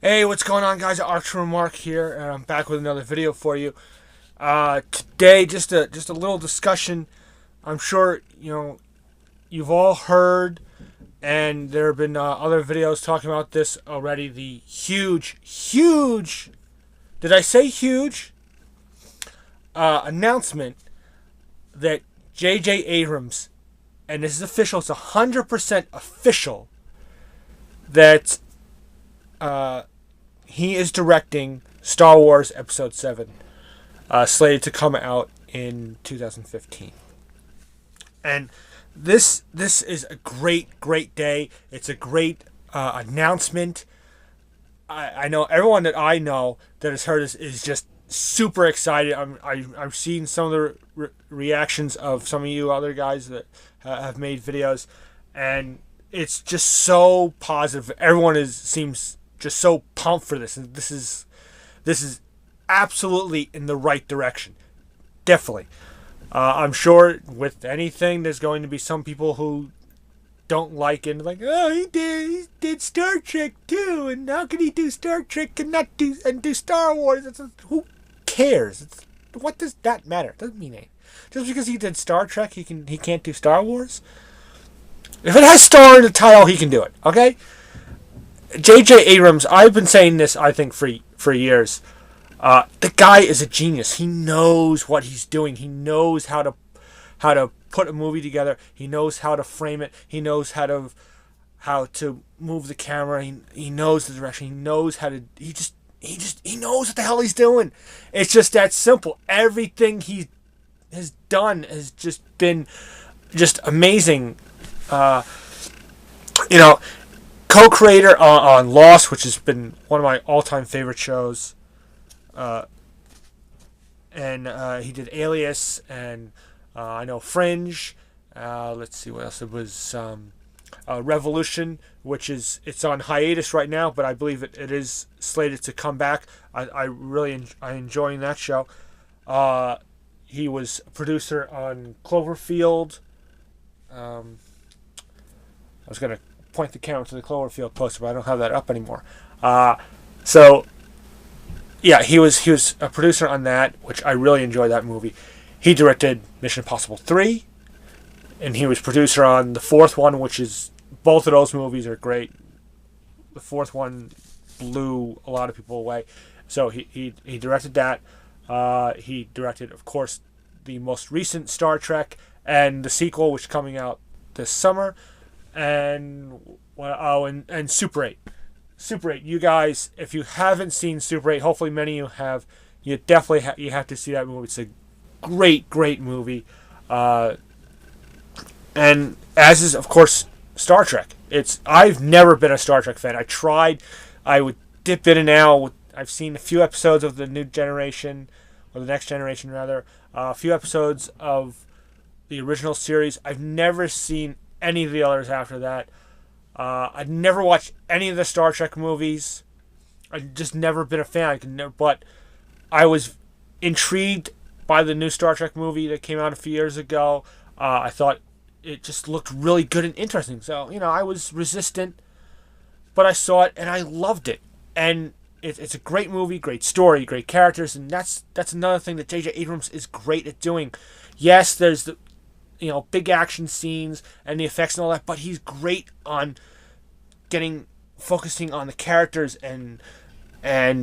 Hey, what's going on, guys? Archer Mark here, and I'm back with another video for you. Today, just a little discussion. I'm sure you've all heard, and there have been other videos talking about this already. The huge, did I say huge? Announcement that J.J. Abrams, and this is official. It's 100% official that he is directing Star Wars Episode 7, slated to come out in 2015. And this is a great day. It's a great announcement. I know everyone that I know that has heard this is just super excited. I've seen some of the reactions of some of you other guys that have made videos, and it's just so positive. Everyone seems just so pumped for this, and this is absolutely in the right direction. Definitely. I'm sure with anything, there's going to be some people who don't like it, and like, oh, he did Star Trek too, and how can he do Star Trek and not do Star Wars? Who cares? What does that matter? It doesn't mean anything. Just because he did Star Trek, he can't do Star Wars. If it has Star in the title, he can do it. Okay. J.J. Abrams, I've been saying this, I think, for years. The guy is a genius. He knows what he's doing. He knows how to put a movie together. He knows how to frame it. He knows how to move the camera. He knows the direction. He knows how to. He knows what the hell he's doing. It's just that simple. Everything he has done has just been just amazing. You know, co-creator on Lost, which has been one of my all-time favorite shows. And he did Alias, and I know Fringe. Let's see what else. It was Revolution, which it's on hiatus right now, but I believe it is slated to come back. I really enjoying that show. He was a producer on Cloverfield. I was gonna point the camera to the Cloverfield poster, but I don't have that up anymore. So yeah, he was a producer on that, which I really enjoyed that movie. He directed Mission Impossible 3, and he was producer on the fourth one, which is, both of those movies are great. The fourth one blew a lot of people away. So he directed that. He directed, of course, the most recent Star Trek and the sequel, which is coming out this summer. And Super 8. Super 8. You guys, if you haven't seen Super 8, hopefully many of you have. You definitely you have to see that movie. It's a great movie. And as is, of course, Star Trek. I've never been a Star Trek fan. I tried. I would dip in and out. I've seen a few episodes of the new generation, or the next generation rather. A few episodes of the original series. I've never seen any of the others after that. I've never watched any of the Star Trek movies. I've just never been a fan. But I was intrigued by the new Star Trek movie that came out a few years ago. I thought it just looked really good and interesting. So, I was resistant, but I saw it and I loved it. And it's a great movie, great story, great characters, and that's another thing that J.J. Abrams is great at doing. Yes, there's the big action scenes and the effects and all that, but he's great on focusing on the characters and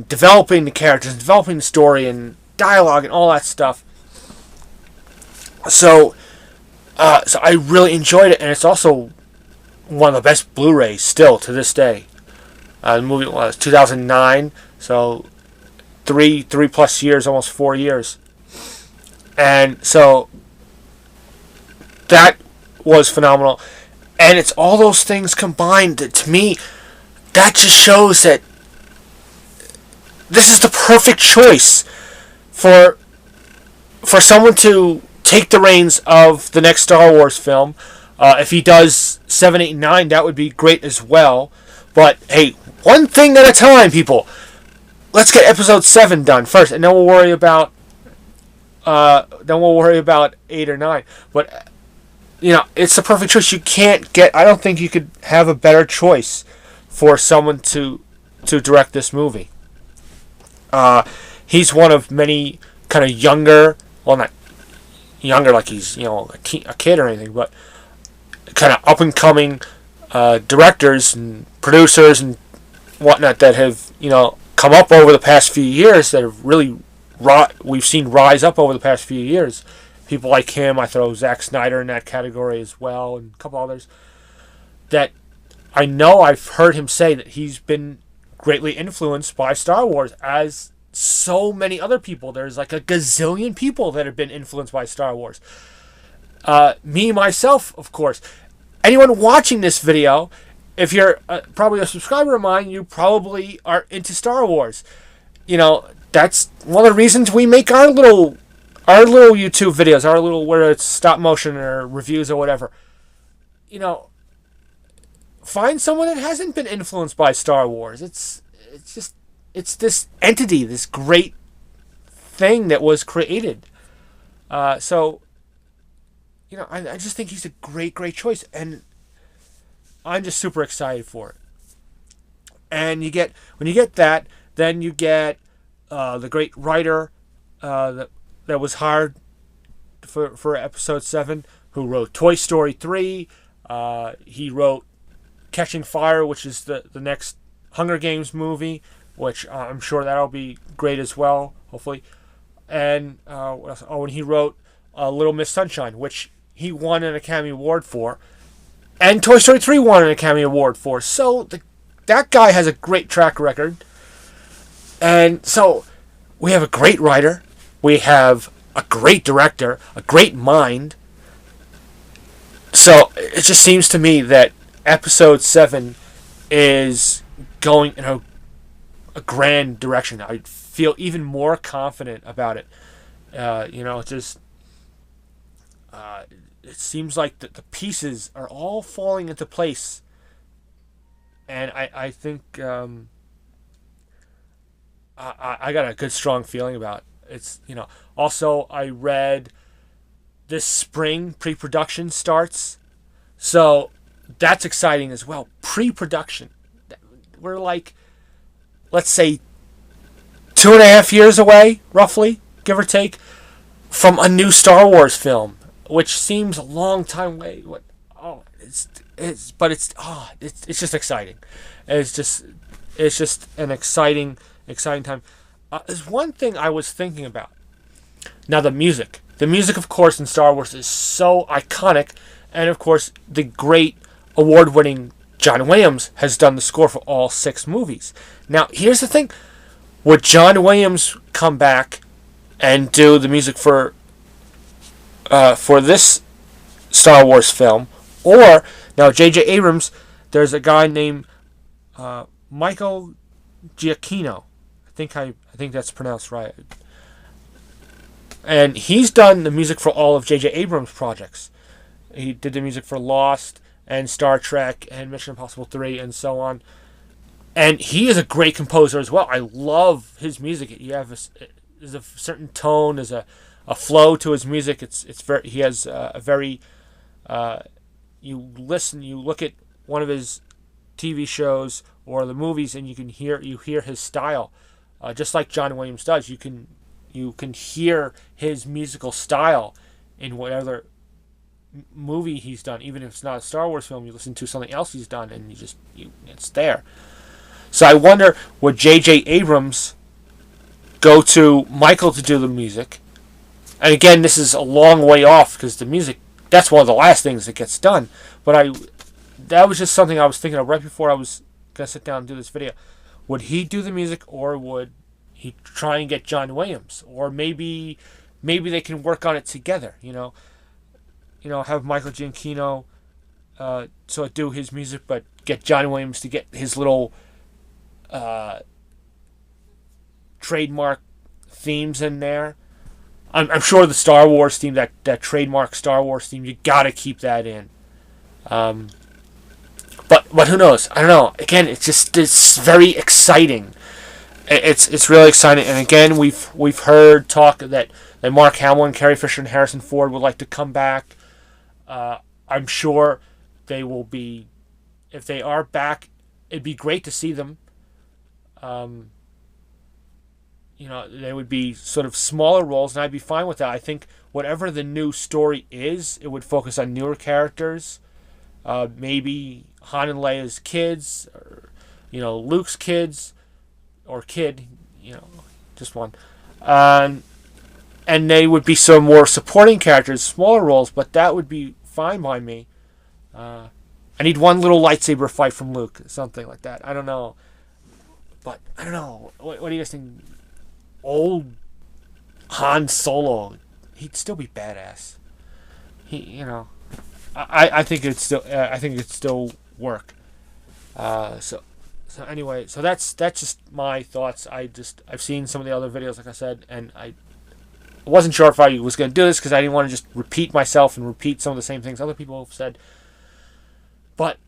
developing the characters, and developing the story and dialogue and all that stuff. So I really enjoyed it, and it's also one of the best Blu-rays still to this day. The movie was 2009, so three plus years, almost 4 years, and so that was phenomenal. And it's all those things combined that, to me, that just shows that this is the perfect choice for someone to take the reins of the next Star Wars film. If he does 7, 8, and 9, that would be great as well. But hey, one thing at a time, people. Let's get Episode 7 done first, and then we'll worry about 8 or 9. But it's the perfect choice. I don't think you could have a better choice for someone to to direct this movie. He's one of many kind of younger, well, not younger like he's a kid or anything, but kind of up and coming directors and producers and whatnot that have come up over the past few years, that have really we've seen rise up over the past few years. People like him, I throw Zack Snyder in that category as well, and a couple others that I know I've heard him say that he's been greatly influenced by Star Wars, as so many other people. There's like a gazillion people that have been influenced by Star Wars. Me, myself, of course. Anyone watching this video, if you're probably a subscriber of mine, you probably are into Star Wars. That's one of the reasons we make our little YouTube videos, whether it's stop motion or reviews or whatever. Find someone that hasn't been influenced by Star Wars. It's this entity, this great thing that was created. So I just think he's a great choice, and I'm just super excited for it. And when you get that, then you get the great writer that was hired for Episode 7, who wrote Toy Story 3. He wrote Catching Fire, which is the next Hunger Games movie, which I'm sure that'll be great as well, hopefully. And what else? And he wrote Little Miss Sunshine, which he won an Academy Award for, and Toy Story 3 won an Academy Award for. So that guy has a great track record. And so we have a great writer, we have a great director, a great mind. So it just seems to me that Episode 7 is going in a grand direction. I feel even more confident about it. It seems like the pieces are all falling into place, and I think I got a good strong feeling about it. It's also I read this spring pre-production starts, so that's exciting as well. Pre-production, we're like, let's say 2.5 years away, roughly, give or take, from a new Star Wars film, which seems a long time away. It's just exciting. It's just an exciting time. There's one thing I was thinking about. Now, the music, of course, in Star Wars is so iconic, and of course, the great award-winning John Williams has done the score for all 6 movies. Now, here's the thing: would John Williams come back and do the music for this Star Wars film? Or now J.J. Abrams, there's a guy named Michael Giacchino. I think that's pronounced right. And he's done the music for all of J.J. Abrams' projects. He did the music for Lost and Star Trek and Mission Impossible 3 and so on. And he is a great composer as well. I love his music. There's a certain tone, there's a flow to his music. He has a very you look at one of his TV shows or the movies, and you hear his style, just like John Williams does. You can hear his musical style in whatever movie he's done. Even if it's not a Star Wars film, you listen to something else he's done, and it's there. So I wonder, would J.J. Abrams go to Michael to do the music? And again, this is a long way off, because the music, that's one of the last things that gets done. But that was just something I was thinking of right before I was going to sit down and do this video. Would he do the music, or would he try and get John Williams? Or maybe they can work on it together, have Michael Giacchino do his music, but get John Williams to get his little trademark themes in there. I'm sure the Star Wars theme, that trademark Star Wars theme, you gotta keep that in. But who knows? I don't know. Again, it's very exciting. It's really exciting. And again, we've heard talk that Mark Hamill and Carrie Fisher and Harrison Ford would like to come back. I'm sure they will be. If they are back, it'd be great to see them. Um, they would be sort of smaller roles, and I'd be fine with that. I think whatever the new story is, it would focus on newer characters. Maybe Han and Leia's kids, or Luke's kids, or kid, just one. Um, and they would be some more supporting characters, smaller roles, but that would be fine by me. I need one little lightsaber fight from Luke, something like that. I don't know, but I don't know. What do you guys think? Old Han Solo, he'd still be badass. I think it'd still work. So anyway, so that's just my thoughts. I've seen some of the other videos, like I said, and I wasn't sure if I was going to do this because I didn't want to just repeat myself and repeat some of the same things other people have said. But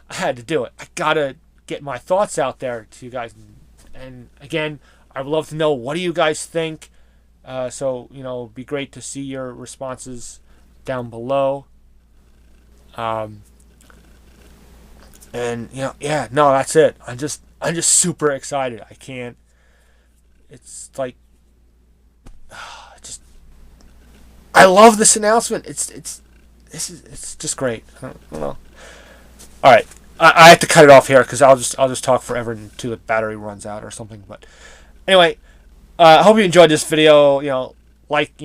I had to do it. I gotta get my thoughts out there to you guys. And again, I would love to know, what do you guys think? So it'd be great to see your responses down below. And no, that's it. I'm just super excited. I can't. It's like, I love this announcement. It's just great. I don't know. All right, I have to cut it off here because I'll just talk forever until the battery runs out or something. But anyway, I hope you enjoyed this video. Like,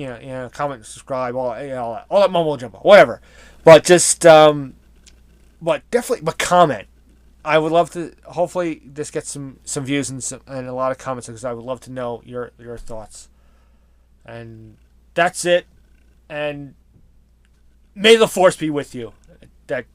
comment, subscribe, all that mumbo jumbo, whatever. But just but comment. I would love to. Hopefully, this gets some views and a lot of comments, because I would love to know your thoughts. And that's it. And may the force be with you. That.